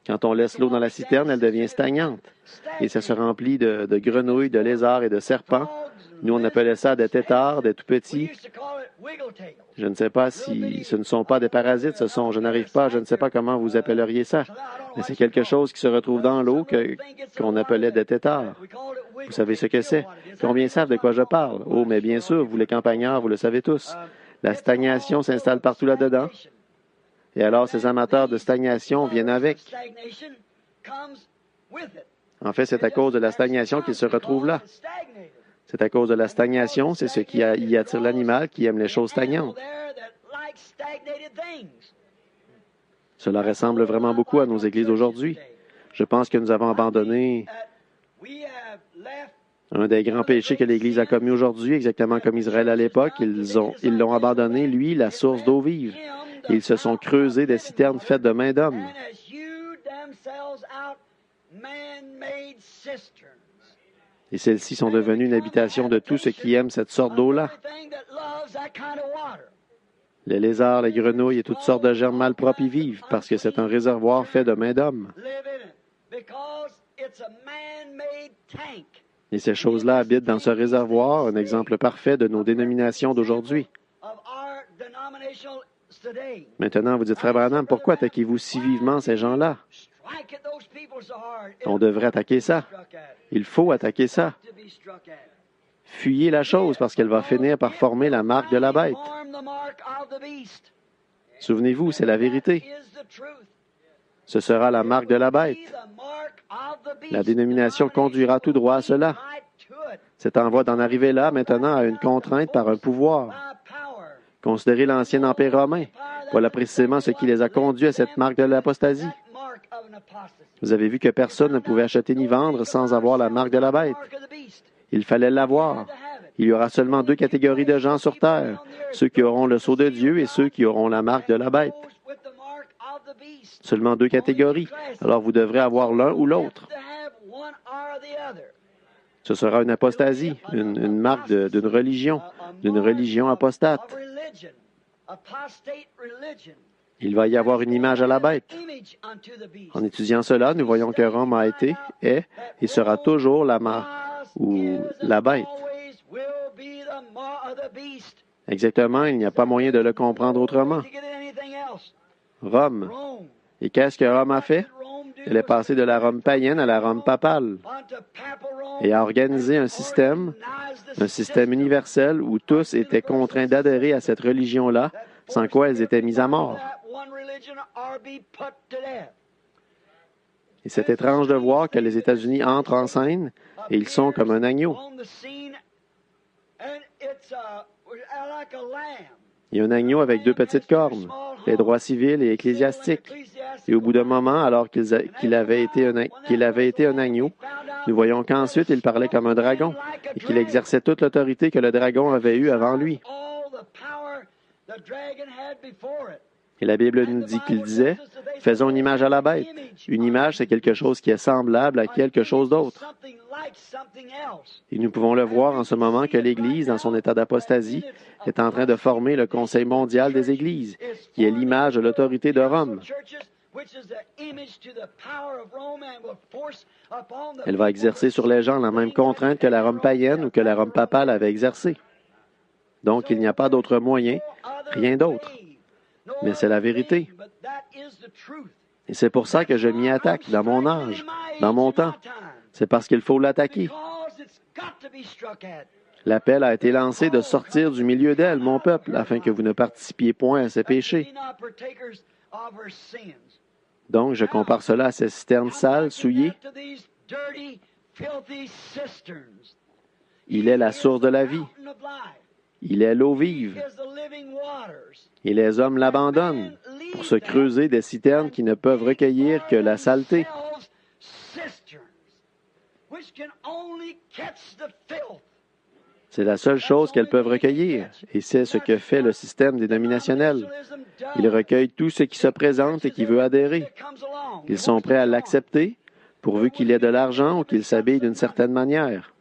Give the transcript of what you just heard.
Quand on laisse l'eau dans la citerne, elle devient stagnante. Et ça se remplit de grenouilles, de lézards et de serpents. Nous, on appelait ça des têtards, des tout-petits. Je ne sais pas si ce ne sont pas des parasites, je n'arrive pas, je ne sais pas comment vous appelleriez ça. Mais c'est quelque chose qui se retrouve dans l'eau qu'on appelait des têtards. Vous savez ce que c'est? Combien savent de quoi je parle? Oh, mais bien sûr, vous les campagnards, vous le savez tous. La stagnation s'installe partout là-dedans. Et alors, ces amateurs de stagnation viennent avec. En fait, c'est à cause de la stagnation qu'ils se retrouvent là. C'est à cause de la stagnation, c'est ce qui y attire l'animal qui aime les choses stagnantes. Cela ressemble vraiment beaucoup à nos églises aujourd'hui. Je pense que nous avons abandonné un des grands péchés que l'Église a commis aujourd'hui, exactement comme Israël à l'époque. Ils l'ont abandonné, lui, la source d'eau vive. Ils se sont creusés des citernes faites de mains d'hommes. Et celles-ci sont devenues une habitation de tous ceux qui aiment cette sorte d'eau-là. Les lézards, les grenouilles et toutes sortes de germes malpropres y vivent parce que c'est un réservoir fait de mains d'hommes. Et ces choses-là habitent dans ce réservoir, un exemple parfait de nos dénominations d'aujourd'hui. Maintenant, vous dites, Frère Branham, pourquoi attaquez-vous si vivement ces gens-là? On devrait attaquer ça. Il faut attaquer ça. Fuyez la chose parce qu'elle va finir par former la marque de la bête. Souvenez-vous, c'est la vérité. Ce sera la marque de la bête. La dénomination conduira tout droit à cela. C'est en voie d'en arriver là maintenant à une contrainte par un pouvoir. Considérez l'ancien empire romain. Voilà précisément ce qui les a conduits à cette marque de l'apostasie. Vous avez vu que personne ne pouvait acheter ni vendre sans avoir la marque de la bête. Il fallait l'avoir. Il y aura seulement 2 catégories de gens sur terre, ceux qui auront le sceau de Dieu et ceux qui auront la marque de la bête. Seulement 2 catégories. Alors vous devrez avoir l'un ou l'autre. Ce sera une apostasie, une marque d'une religion apostate. Il va y avoir une image à la bête. En étudiant cela, nous voyons que Rome est et sera toujours la marque ou la bête. Exactement, il n'y a pas moyen de le comprendre autrement. Rome. Et qu'est-ce que Rome a fait? Elle est passée de la Rome païenne à la Rome papale et a organisé un système universel où tous étaient contraints d'adhérer à cette religion-là, sans quoi elles étaient mises à mort. Et c'est étrange de voir que les États-Unis entrent en scène et ils sont comme un agneau. Il y a un agneau avec 2 petites cornes, les droits civils et ecclésiastiques. Et au bout d'un moment, alors qu'il avait été un agneau, nous voyons qu'ensuite il parlait comme un dragon et qu'il exerçait toute l'autorité que le dragon avait eue avant lui. Et la Bible nous dit qu'il disait, « Faisons une image à la bête. » Une image, c'est quelque chose qui est semblable à quelque chose d'autre. Et nous pouvons le voir en ce moment que l'Église, dans son état d'apostasie, est en train de former le Conseil mondial des Églises, qui est l'image de l'autorité de Rome. Elle va exercer sur les gens la même contrainte que la Rome païenne ou que la Rome papale avait exercée. Donc, il n'y a pas d'autre moyen, rien d'autre. Mais c'est la vérité. Et c'est pour ça que je m'y attaque dans mon âge, dans mon temps. C'est parce qu'il faut l'attaquer. L'appel a été lancé de sortir du milieu d'elle, mon peuple, afin que vous ne participiez point à ses péchés. Donc, je compare cela à ces citernes sales, souillées. Il est la source de la vie. Il est l'eau vive. Et les hommes l'abandonnent pour se creuser des citernes qui ne peuvent recueillir que la saleté. C'est la seule chose qu'elles peuvent recueillir, et c'est ce que fait le système dénominationnel. Il recueille tout ce qui se présente et qui veut adhérer. Ils sont prêts à l'accepter, pourvu qu'il ait de l'argent ou qu'il s'habille d'une certaine manière.